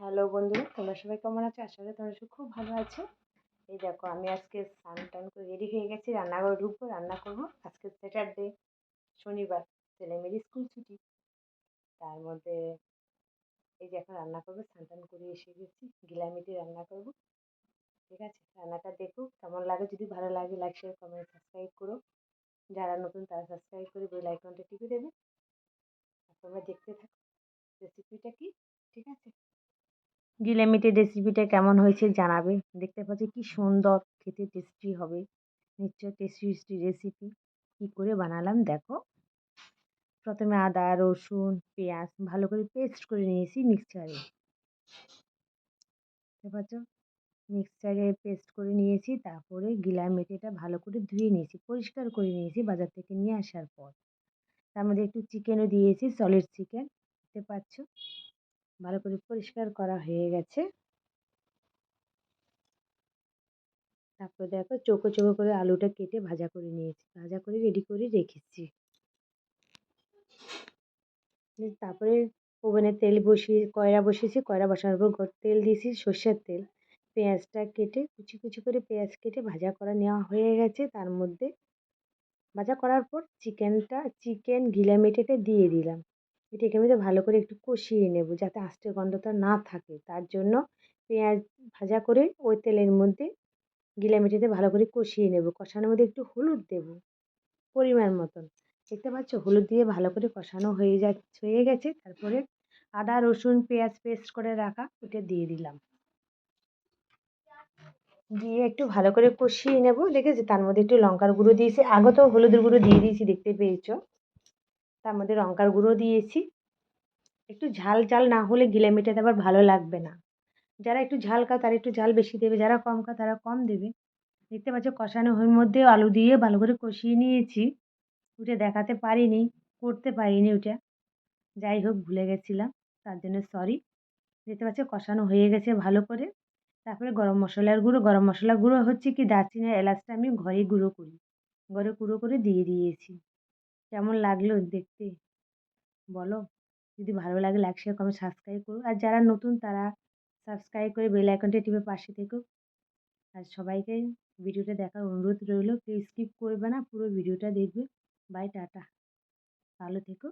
Hello বন্ধুরা, তোমরা সবাই কেমন আছো? আশা করি তোমরা সব খুব ভালো আছো। এই দেখো, আমি আজকে স্নান টান করে রেডি হয়ে গেছি, রান্নাঘরে ঢুকবো, রান্না করবো। আজকে স্যাটারডে, শনিবার, ছেলেমেয়ের স্কুল ছুটি। তার মধ্যে এই যে এখন রান্না করবো, স্নান টান করে এসে গেছি, গিলামিটি রান্না করবো। ঠিক আছে, রান্নাটা দেখো কেমন লাগে। যদি ভালো লাগে লাইক শেয়ার কমেন্ট সাবস্ক্রাইব করো। যারা নতুন তারা সাবস্ক্রাইব করে বেল আইকনটা টিপে দেবে। আর তোমরা দেখতে থাকো রেসিপিটা কি। ঠিক আছে, গিলামিটের রেসিপিটা কেমন হয়েছে জানাবে। দেখতে পাচ্ছি কি সুন্দর, খেতে টেস্টি হবে। নিশ্চয় টেস্টি রেসিপি। কী করে বানালাম দেখো। প্রথমে আদা রসুন পেঁয়াজ ভালো করে পেস্ট করে নিয়েছি মিক্সচারে। দেখতে পাচ্ছ, মিক্সচারে পেস্ট করে নিয়েছি। তারপরে গিলামিটিটা ভালো করে ধুয়ে নিয়েছি, পরিষ্কার করে নিয়েছি বাজার থেকে নিয়ে আসার পর। তার মধ্যে একটু চিকেনও দিয়েছি, সলিড চিকেন। দেখতে পাচ্ছ ভালো করে পরিষ্কার করা হয়ে গেছে। তারপর দেখো চৌকো চৌকো করে আলুটা কেটে ভাজা করে নিয়েছি, ভাজা করে রেডি করে রেখেছি। তারপরে ওভেনে তেল বসিয়ে কয়রা বসিয়েছি, কয়রা বসানোর পর তেল দিয়েছি সর্ষের তেল। পেঁয়াজটা কেটে কুচি কুচি করে পেঁয়াজ কেটে ভাজা করা নেওয়া হয়ে গেছে। তার মধ্যে ভাজা করার পর চিকেন গিলামিটিটা দিয়ে দিলাম। এটাকে আমি ভালো করে একটু কষিয়ে নেব যাতে আঁচের গন্ধটা না থাকে। তার জন্য পেঁয়াজ ভাজা করে ওই তেলের মধ্যে গিলামিটিতে ভালো করে কষিয়ে নেব। কষানোর মধ্যে একটু হলুদ দেব পরিমাণ মতন। দেখতে পাচ্ছ হলুদ দিয়ে ভালো করে কষানো হয়ে গেছে। তারপরে আদা রসুন পেঁয়াজ পেস্ট করে রাখা ওটা দিয়ে দিলাম। দিয়ে একটু ভালো করে কষিয়ে নেব। দেখেছি তার মধ্যে একটু লঙ্কার গুঁড়ো দিয়েছি, আগে তো হলুদের গুঁড়ো দিয়ে দিয়েছি, দেখতে পেয়েছো। তার মধ্যে লঙ্কার গুঁড়ো দিয়েছি। একটু ঝাল ঝাল না হলে গিলামিটাতে আবার ভালো লাগবে না। যারা একটু ঝাল খায় তারা একটু ঝাল বেশি দেবে, যারা কম খায় তারা কম দেবে। দেখতে পাচ্ছ কষানোর মধ্যে আলু দিয়ে ভালো করে কষিয়ে নিয়েছি। ওটা দেখাতে পারিনি, করতে পারিনি ওটা, যাই হোক ভুলে গেছিলাম, তার জন্য সরি। দেখতে পাচ্ছ কষানো হয়ে গেছে ভালো করে। তারপরে গরম মশলার গুঁড়ো হচ্ছে কি দারচিনি এলাচটা আমি ঘরে গুঁড়ো করি, ঘরে গুঁড়ো করে দিয়ে দিয়েছি। কেমন লাগলো দেখতে বলো। যদি ভালো লাগে লাইক শেয়ার কমেন্ট সাবস্ক্রাইব করো। আর যারা নতুন তারা সাবস্ক্রাইব করে বেল আইকনটা টিপে পাশে থেকো। আর সবাইকে ভিডিওটা দেখার অনুরোধ রইল, কেউ স্কিপ করবে না, পুরো ভিডিওটা দেখবে। বাই, টাটা, ভালো থেকো।